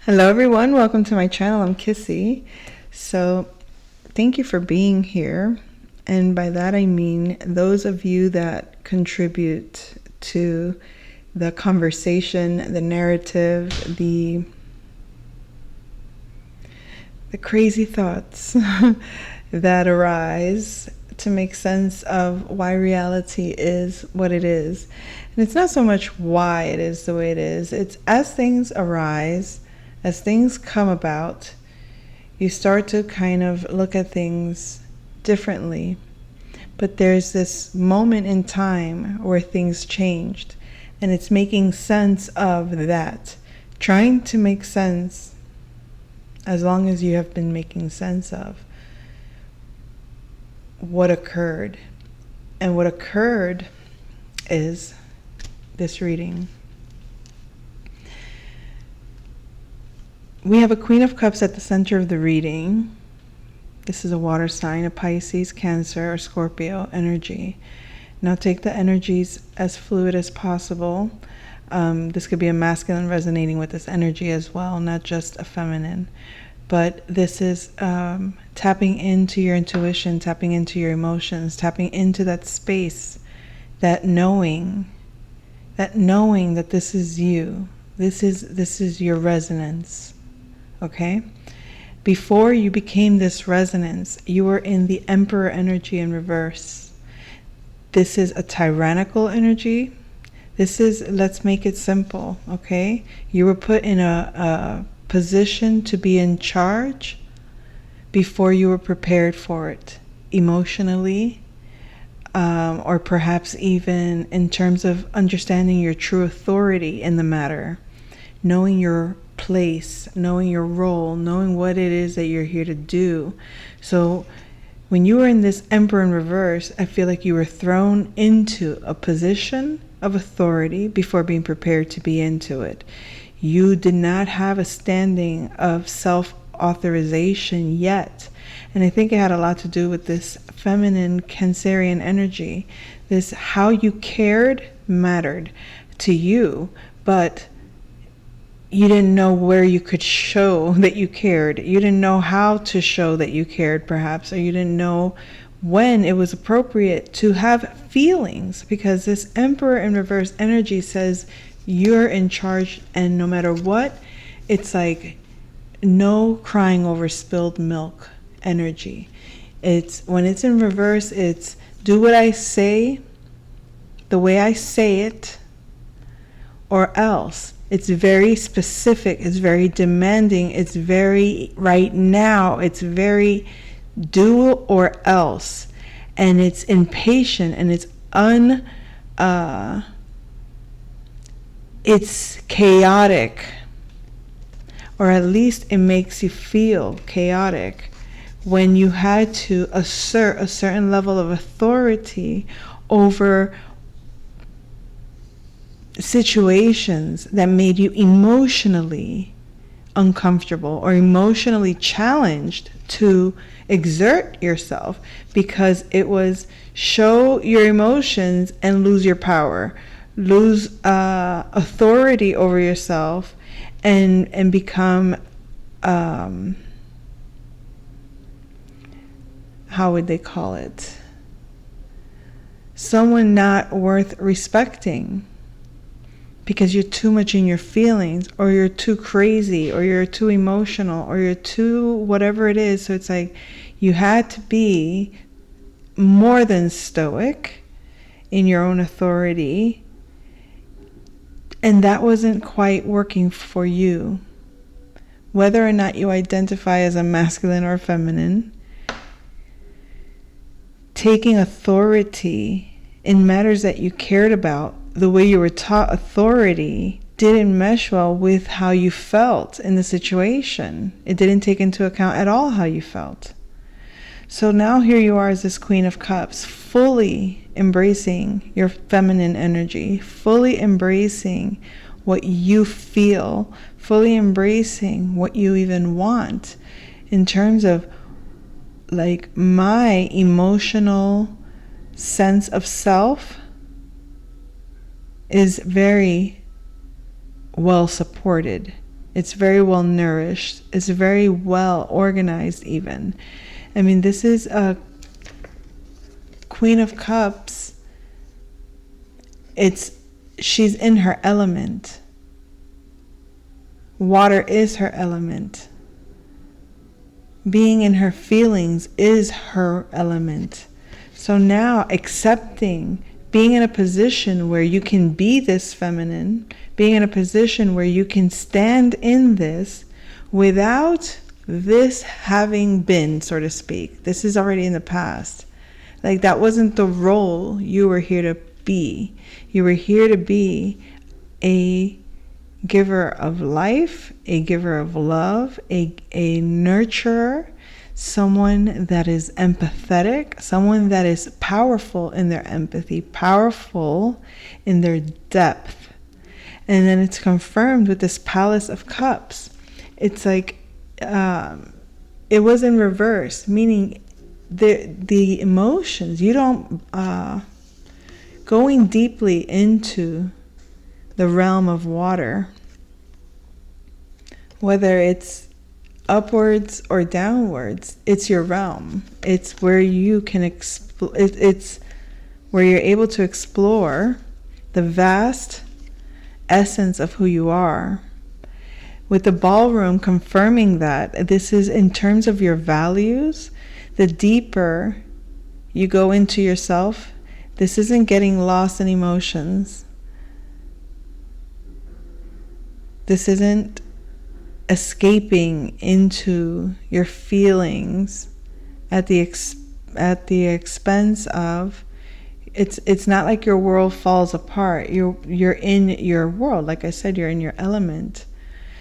Hello everyone, welcome to my channel. I'm Kissy. So thank you for being here, and by that I mean those of you that contribute to the conversation, the narrative, the crazy thoughts that arise to make sense of why reality is what it is. And it's not so much why it is the way it is, it's as things arise, as things come about, you start to kind of look at things differently. But there's this moment in time where things changed, and it's making sense of that. Trying to make sense, as long as you have been making sense of what occurred. And what occurred is this reading. We have a Queen of Cups at the center of the reading. This is a water sign, a Pisces, Cancer, or Scorpio energy. Now take the energies as fluid as possible. This could be a masculine resonating with this energy as well, not just a feminine. But this is tapping into your intuition, tapping into your emotions, tapping into that space, that knowing that this is you. This is your resonance. Okay? Before you became this resonance, you were in the Emperor energy in reverse. This is a tyrannical energy. This is, let's make it simple, okay? You were put in a position to be in charge before you were prepared for it, emotionally, or perhaps even in terms of understanding your true authority in the matter, knowing your place, knowing your role, knowing what it is that you're here to do. So when you were in this Emperor in reverse, I feel like you were thrown into a position of authority before being prepared to be into it. You did not have a standing of self-authorization yet. And I think it had a lot to do with this feminine Cancerian energy. This how you cared mattered to you, but you didn't know where you could show that you cared. You didn't know how to show that you cared, perhaps, or you didn't know when it was appropriate to have feelings, because this Emperor in reverse energy says you're in charge, and no matter what, it's like no crying over spilled milk energy. It's when it's in reverse, it's do what I say the way I say it, or else. It's very specific, it's very demanding, it's very right now, it's very do or else. And it's impatient, and it's it's chaotic, or at least it makes you feel chaotic when you had to assert a certain level of authority over situations that made you emotionally uncomfortable or emotionally challenged to exert yourself, because it was show your emotions and lose your power, lose authority over yourself, and become how would they call it, someone not worth respecting, because you're too much in your feelings, or you're too crazy, or you're too emotional, or you're too whatever it is. So it's like you had to be more than stoic in your own authority, and that wasn't quite working for you. Whether or not you identify as a masculine or feminine, taking authority in matters that you cared about, the way you were taught authority, didn't mesh well with how you felt in the situation. It didn't take into account at all how you felt. So now here you are as this Queen of Cups, fully embracing your feminine energy, fully embracing what you feel, fully embracing what you even want, in terms of like my emotional sense of self is very well supported It's very well nourished. It's very well organized even. I mean, this is a Queen of Cups. She's in her element. Water is her element. Being in her feelings is her element. So now accepting, being in a position where you can be this feminine, being in a position where you can stand in this without this having been, so to speak. This is already in the past. Like, that wasn't the role you were here to be. You were here to be a giver of life, a giver of love, a nurturer, someone that is empathetic, someone that is powerful in their empathy, powerful in their depth. And then it's confirmed with this Palace of Cups. It's like it was in reverse, meaning the emotions, you don't going deeply into the realm of water, whether it's upwards or downwards, it's your realm. It's where you can it's where you're able to explore the vast essence of who you are. With the ballroom confirming that this is in terms of your values, the deeper you go into yourself, this isn't getting lost in emotions. This isn't escaping into your feelings at the expense of. It's not like your world falls apart. You're in your world. Like I said, you're in your element.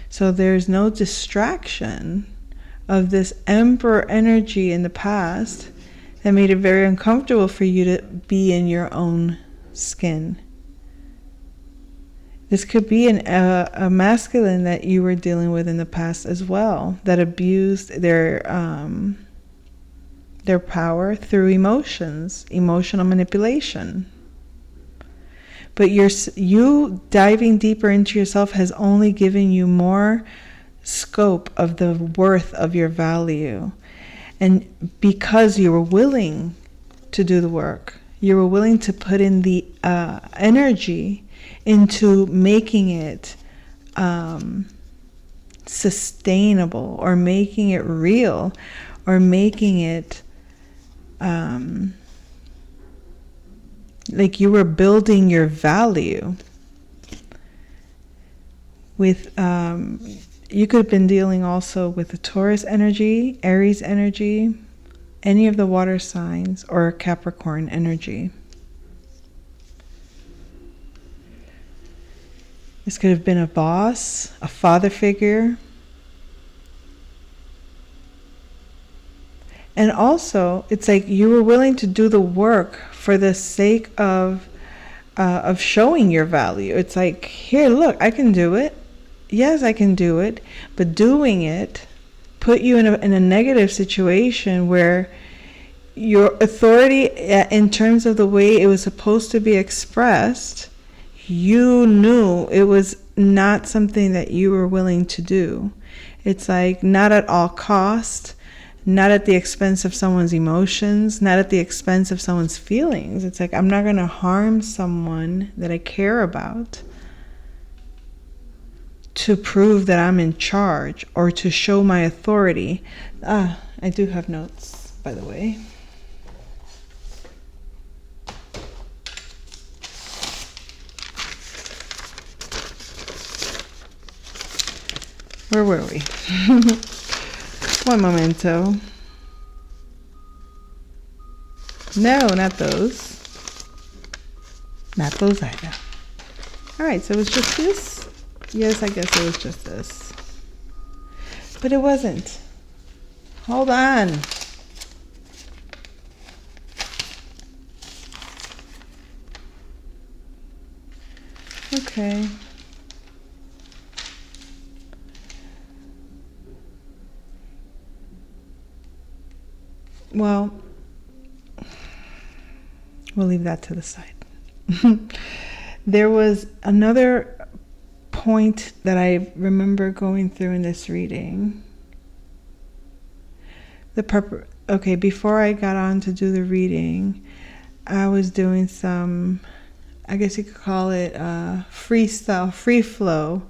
So there's no distraction of this emperor energy in the past that made it very uncomfortable for you to be in your own skin. This could be a masculine that you were dealing with in the past as well, that abused their power through emotions, emotional manipulation. But you diving deeper into yourself has only given you more scope of the worth of your value. And because you were willing to do the work, you were willing to put in the energy into making it sustainable, or making it real, or making it like you were building your value with you could have been dealing also with the Taurus energy, Aries energy, any of the water signs, or Capricorn energy. This could have been a boss, a father figure. And also, it's like you were willing to do the work for the sake of showing your value. It's like, here, look, I can do it. Yes, I can do it. But doing it put you in a negative situation where your authority, in terms of the way it was supposed to be expressed, you knew it was not something that you were willing to do. It's like, not at all cost, not at the expense of someone's emotions, not at the expense of someone's feelings. It's like, I'm not going to harm someone that I care about to prove that I'm in charge or to show my authority. I do have notes, by the way. Where were we? One momento. No, not those. Not those either. All right, so it was just this? Yes, I guess it was just this. But it wasn't. Hold on. Okay. Well, we'll leave that to the side. There was another point that I remember going through in this reading. Okay, before I got on to do the reading, I was doing some, I guess you could call it freestyle, free flow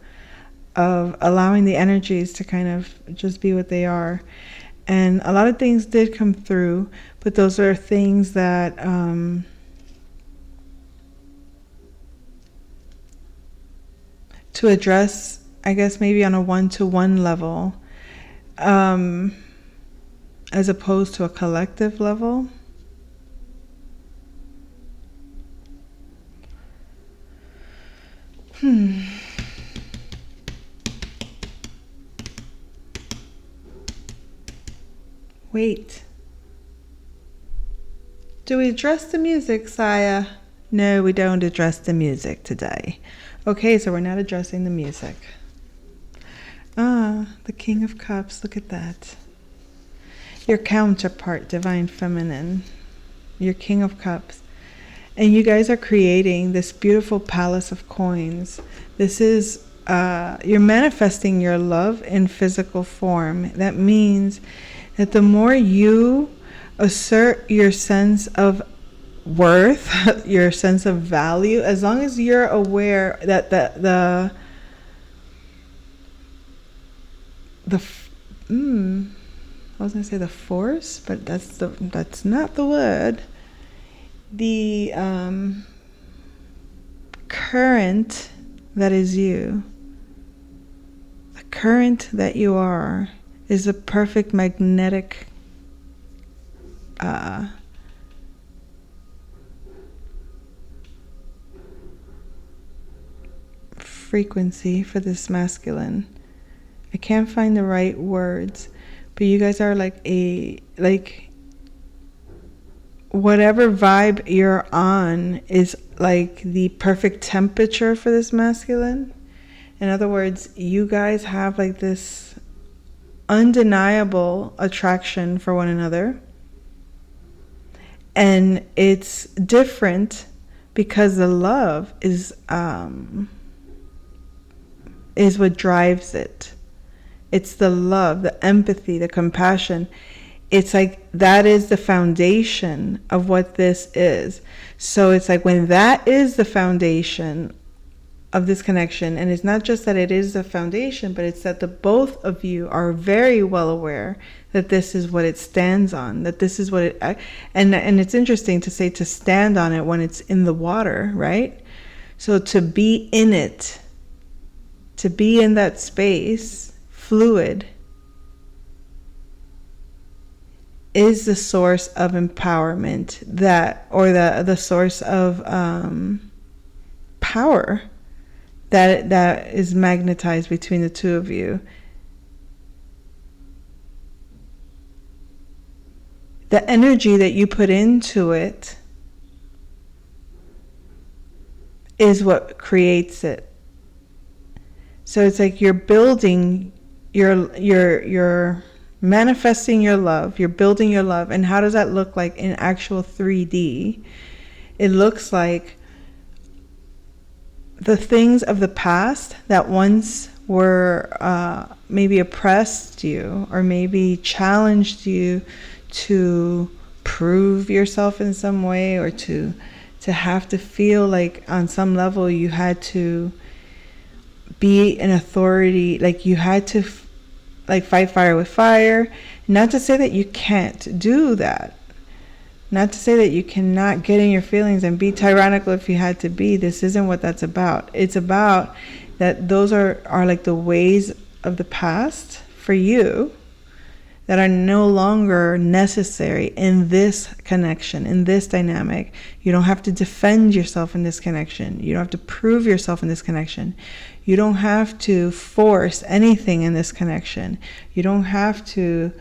of allowing the energies to kind of just be what they are. And a lot of things did come through, but those are things that to address, I guess maybe on a one-to-one level, as opposed to a collective level. Wait. Do we address the music, Saya? No, we don't address the music today. Okay, so we're not addressing the music. The King of Cups, look at that. Your counterpart, Divine Feminine. Your King of Cups. And you guys are creating this beautiful palace of coins. This is, you're manifesting your love in physical form. That means that the more you assert your sense of worth, your sense of value, as long as you're aware that I was gonna say the force, but that's not the word. The current that is you, the current that you are, is a perfect magnetic frequency for this masculine. I can't find the right words, but you guys are like whatever vibe you're on is like the perfect temperature for this masculine. In other words, you guys have like this undeniable attraction for one another. And it's different because the love is what drives it. It's the love, the empathy, the compassion. It's like that is the foundation of what this is. So it's like when that is the foundation of this connection, and it's not just that it is the foundation, but it's that the both of you are very well aware that this is what it stands on, that this is what it, and it's interesting to say to stand on it when it's in the water, right? So to be in it, to be in that space, fluid, is the source of empowerment, that, or the source of power that is magnetized between the two of you. The energy that you put into it is what creates it. So it's like you're building you're manifesting your love, you're building your love. And how does that look like in actual 3D? It looks like the things of the past that once were maybe oppressed you, or maybe challenged you to prove yourself in some way, or to have to feel like on some level you had to be an authority, like you had to like fight fire with fire. Not to say that you can't do that, not to say that you cannot get in your feelings and be tyrannical if you had to be. This isn't what that's about. It's about that those are like the ways of the past for you that are no longer necessary in this connection, in this dynamic. You don't have to defend yourself in this connection. You don't have to prove yourself in this connection. You don't have to force anything in this connection. You don't have to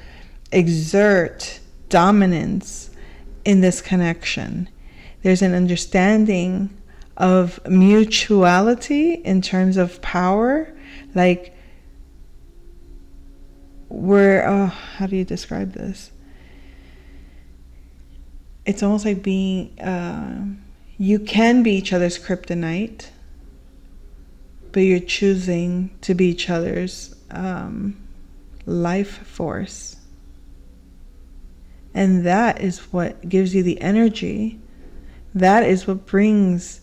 exert dominance in this connection. There's an understanding of mutuality in terms of power. Like we're, how do you describe this? It's almost like being, you can be each other's kryptonite. but you're choosing to be each other's life force. And that is what gives you the energy. That is what brings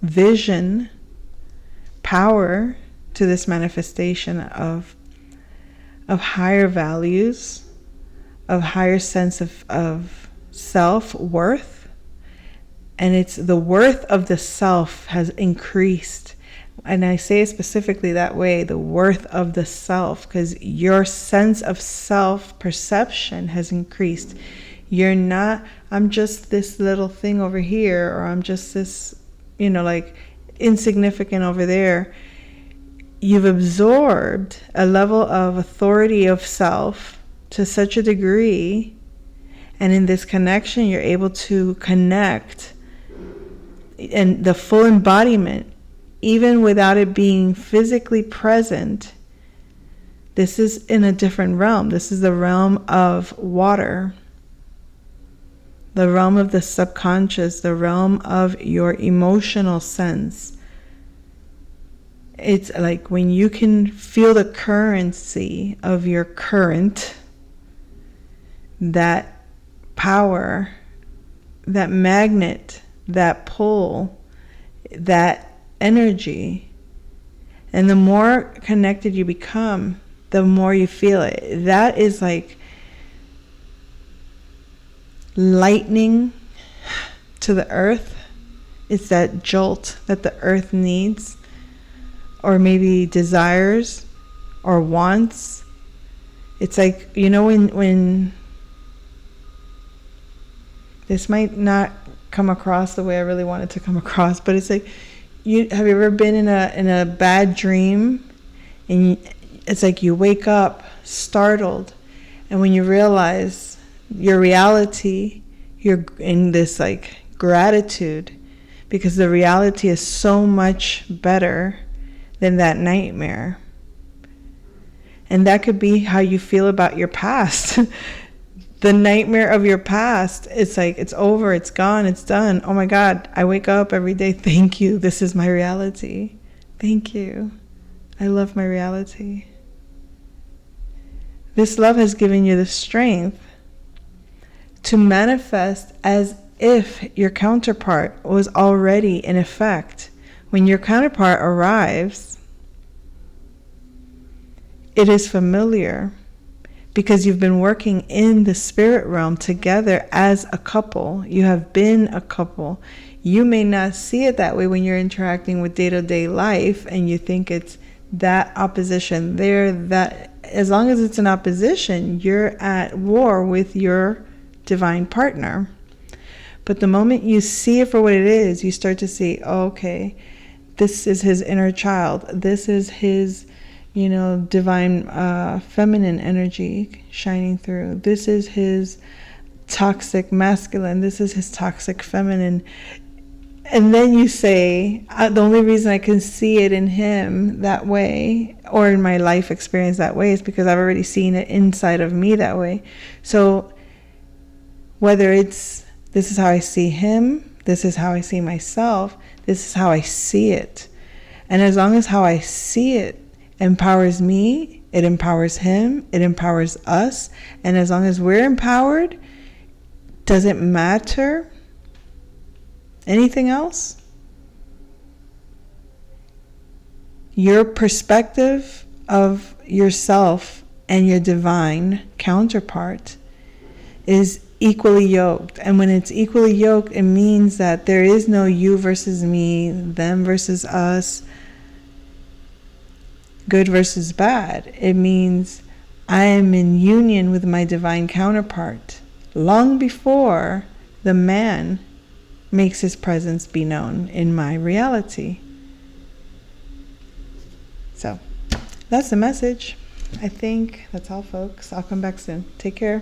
vision, power to this manifestation of higher values, of higher sense of self-worth. And it's the worth of the self has increased. And I say it specifically that way, the worth of the self, because your sense of self-perception has increased. You're not, I'm just this little thing over here, or I'm just this, like insignificant over there. You've absorbed a level of authority of self to such a degree, and in this connection, you're able to connect and the full embodiment, even without it being physically present. This is in a different realm. This is the realm of water, the realm of the subconscious, the realm of your emotional sense. It's like when you can feel the currency of your current, that power, that magnet, that pull, that energy. And the more connected you become, the more you feel it. That is like lightning to the earth. It's that jolt that the earth needs, or maybe desires or wants. It's like, when this might not come across the way I really want it to come across, but it's like, have you ever been in a bad dream, and it's like you wake up startled, and when you realize your reality, you're in this like gratitude, because the reality is so much better than that nightmare. And that could be how you feel about your past. The nightmare of your past, it's like, it's over, it's gone, it's done. Oh my God, I wake up every day, thank you, this is my reality. Thank you. I love my reality. This love has given you the strength to manifest as if your counterpart was already in effect. When your counterpart arrives, it is familiar, because you've been working in the spirit realm together as a couple. You have been a couple. You may not see it that way when you're interacting with day-to-day life, and you think it's that opposition there, that as long as it's an opposition, you're at war with your divine partner. But the moment you see it for what it is, you start to see, oh, okay, this is his inner child. This is his divine feminine energy shining through. This is his toxic masculine. This is his toxic feminine. And then you say, the only reason I can see it in him that way, or in my life experience that way, is because I've already seen it inside of me that way. So whether it's, this is how I see him, this is how I see myself, this is how I see it. And as long as how I see it empowers me, it empowers him, it empowers us. And as long as we're empowered, doesn't matter anything else. Your perspective of yourself and your divine counterpart is equally yoked. And when it's equally yoked, it means that there is no you versus me, them versus us, good versus bad. It means I am in union with my divine counterpart long before the man makes his presence be known in my reality. So that's the message. I think that's all, folks. I'll come back soon. Take care.